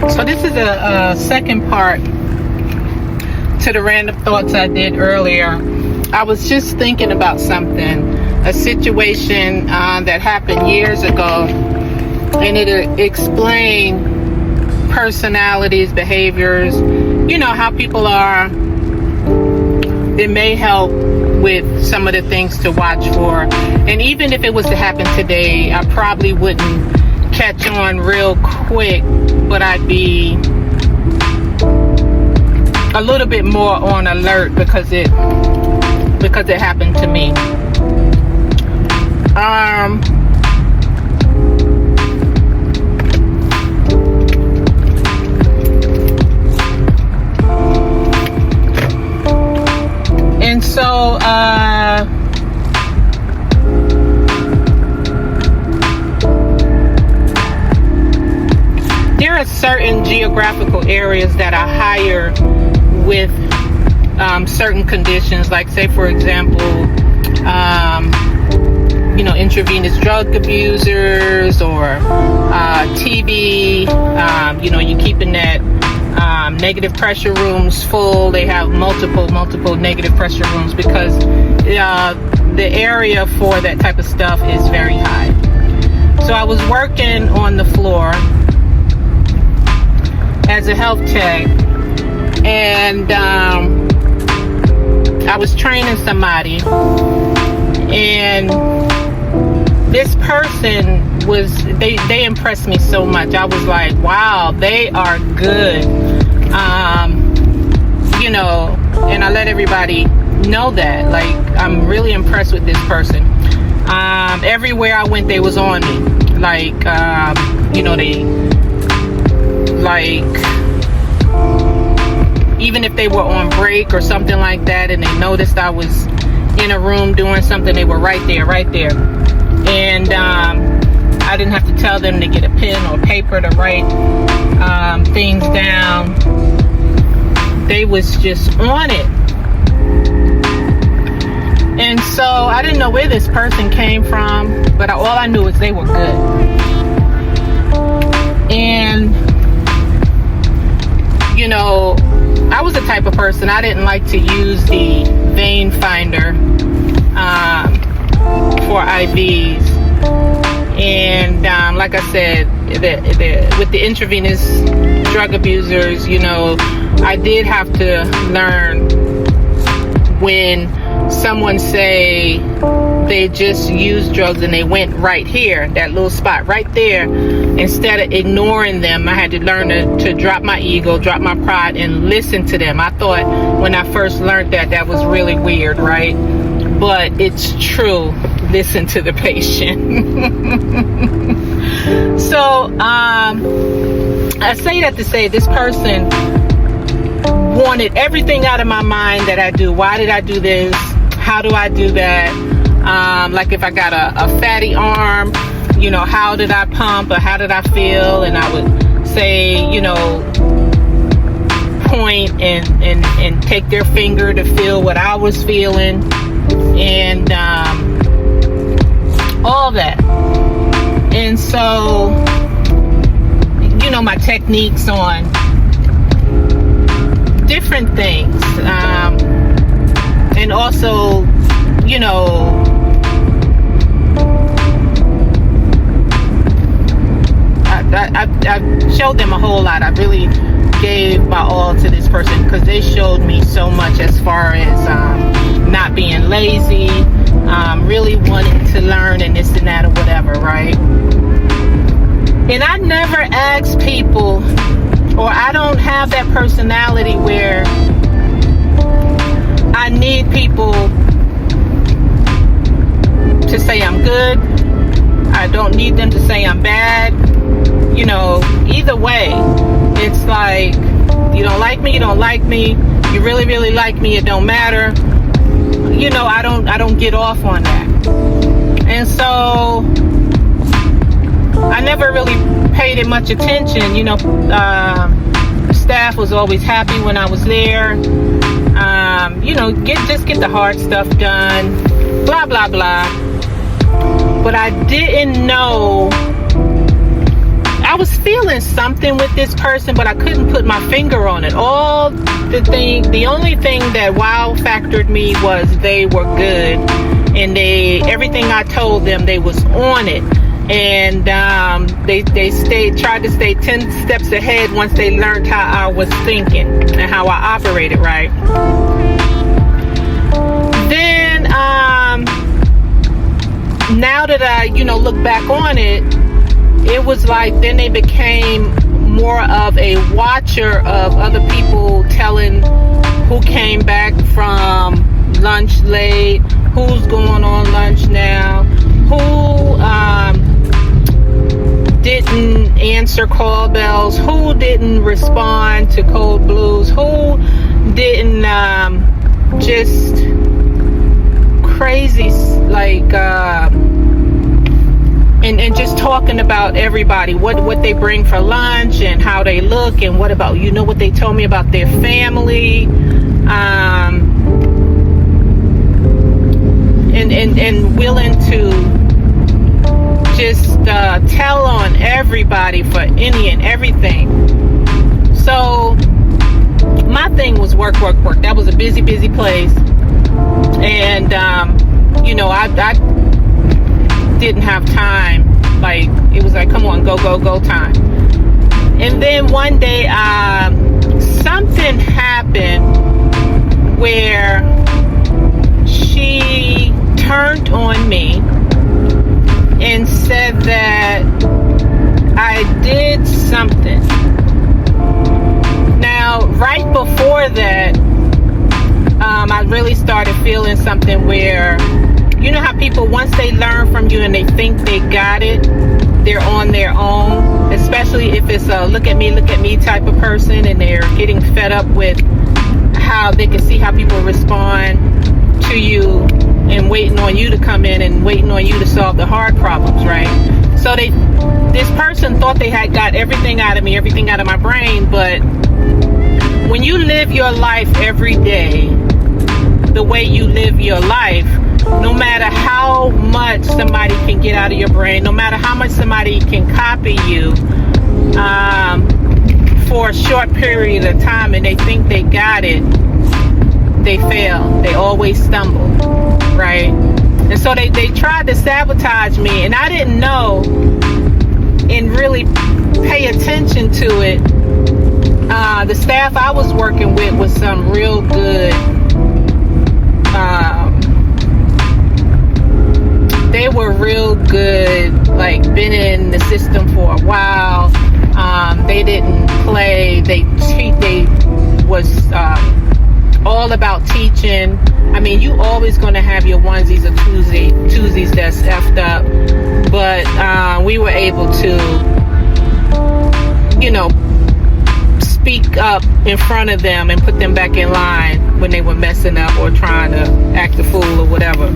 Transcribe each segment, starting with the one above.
So this is a second part to the random thoughts I did earlier. I was just thinking about something, a situation that happened years ago, and it explained personalities, behaviors, how people are. It may help with some of the things to watch for. And even if it was to happen today, I probably wouldn't catch on real quick, but I'd be a little bit more on alert because it happened to me. And so there are certain geographical areas that are higher with certain conditions, like say for example, intravenous drug abusers or TB. You're keeping that negative pressure rooms full. They have multiple negative pressure rooms because the area for that type of stuff is very high. So I was working on the floor as a health tech, and I was training somebody, and this person they impressed me so much. I was like, wow, they are good. And I let everybody know that, like, I'm really impressed with this person. Everywhere I went, they was on me. Like, they, like, even if they were on break or something like that, and they noticed I was in a room doing something, they were right there. And I didn't have to tell them to get a pen or paper to write things down. They was just on it. And so I didn't know where this person came from, but all I knew is they were good. And I was the type of person, I didn't like to use the vein finder for IVs. And like I said, with the intravenous drug abusers, I did have to learn when someone say they just used drugs and they went right here, that little spot right there, instead of ignoring them, I had to learn to drop my ego, drop my pride, and listen to them. I thought when I first learned that was really weird, right? But it's true. Listen to the patient. So I say that to say this person wanted everything out of my mind that I do. Why did I do this? How do I do that? Like if I got a fatty arm, how did I pump or how did I feel? And I would say, point and take their finger to feel what I was feeling, and all that. And so, my techniques on different things, and also, I showed them a whole lot. I really gave my all to this person because they showed me so much as far as not being lazy, really wanting to learn and this and that or whatever, right? And I never ask people, or I don't have that personality where I need people to say I'm good. I don't need them to say I'm bad. Either way, it's like, you don't like me, you don't like me. You really, really like me, it don't matter. I don't get off on that. And so I never really paid it much attention. Staff was always happy when I was there. Just get the hard stuff done, blah, blah, blah. But I didn't know, I was feeling feeling something with this person, but I couldn't put my finger on it. The only thing that wow factored me was they were good, and everything I told them, they was on it. And they tried to stay 10 steps ahead once they learned how I was thinking and how I operated, right? Then now that I look back on it, it was like then they became more of a watcher of other people telling who came back from lunch late, who's going on lunch now, who didn't answer call bells, who didn't respond to code blues, who didn't just crazy, like and just talking about everybody, what they bring for lunch and how they look, and what about what they told me about their family, and willing to just tell on everybody for any and everything. So my thing was work. That was a busy place, and I didn't have time. Like, it was like, come on, go time. And then one day something happened where she turned on me and said that I did something. Now, right before that, I really started feeling something where, you know how people, once they learn from you and they think they got it, they're on their own, especially if it's a look at me type of person, and they're getting fed up with how they can see how people respond to you and waiting on you to come in and waiting on you to solve the hard problems, right? So this person thought they had got everything out of me, everything out of my brain, but when you live your life every day the way you live your life, no matter how much somebody can get out of your brain, no matter how much somebody can copy you for a short period of time, and they think they got it, they fail. They always stumble, right? And so they tried to sabotage me, and I didn't know and really pay attention to it. The staff I was working with was some real good, they were real good, like been in the system for a while. They didn't play. They was all about teaching. I mean, you always gonna have your onesies or twosies that's effed up, but we were able to, speak up in front of them and put them back in line when they were messing up or trying to act a fool or whatever.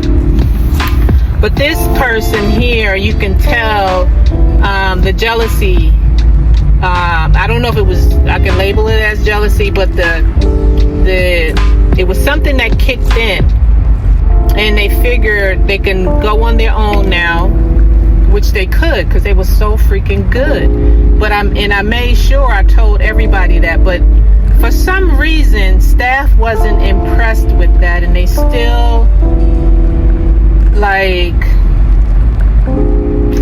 But this person here, you can tell the jealousy. I don't know if I can label it as jealousy, but it was something that kicked in, and they figured they can go on their own now, which they could because they were so freaking good. But I made sure I told everybody that, but for some reason staff wasn't impressed with that, and they still, like,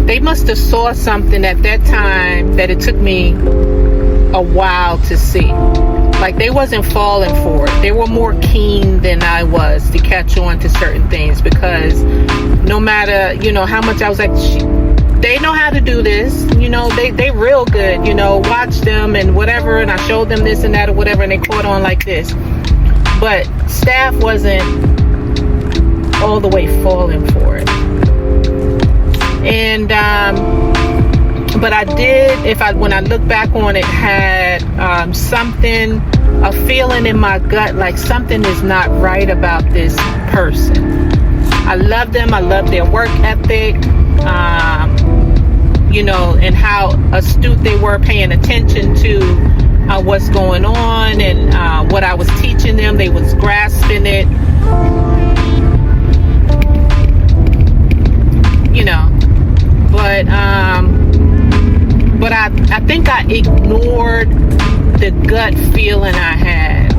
they must have saw something at that time that it took me a while to see. Like, they wasn't falling for it. They were more keen than I was to catch on to certain things, because no matter, how much I was like, they know how to do this, they real good, watch them and whatever, and I showed them this and that or whatever, and they caught on like this. But staff wasn't all the way falling for it. And but I did, when I look back on it, had something, a feeling in my gut like something is not right about this person. I love them. I love their work ethic, and how astute they were paying attention to what's going on, and what I was teaching them. They was grasping it, but But I think I ignored the gut feeling I had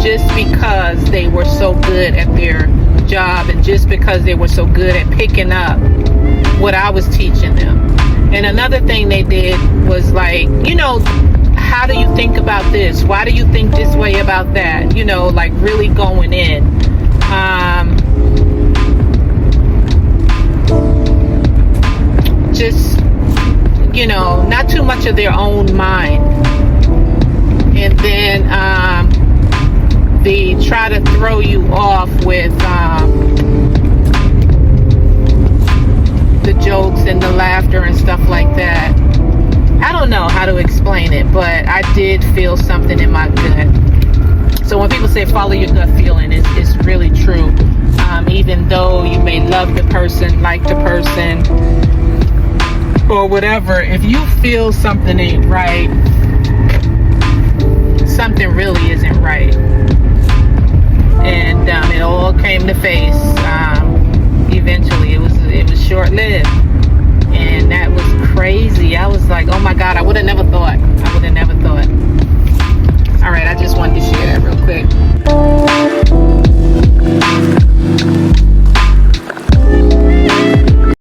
just because they were so good at their job and just because they were so good at picking up what I was teaching them. And another thing they did was like, you know, how do you think about this? Why do you think this way about that? You know, like really going in. Just, you know, not too much of their own mind. And then they try to throw you off with the jokes and the laughter and stuff like that. I don't know how to explain it, but I did feel something in my gut. So when people say follow your gut feeling, it's really true. Even though you may love the person, like the person, or whatever, if you feel something ain't right, something really isn't right. And it all came to face. Eventually, it was short-lived, and that was crazy. I was like, oh my God, I would have never thought. All right, I just wanted to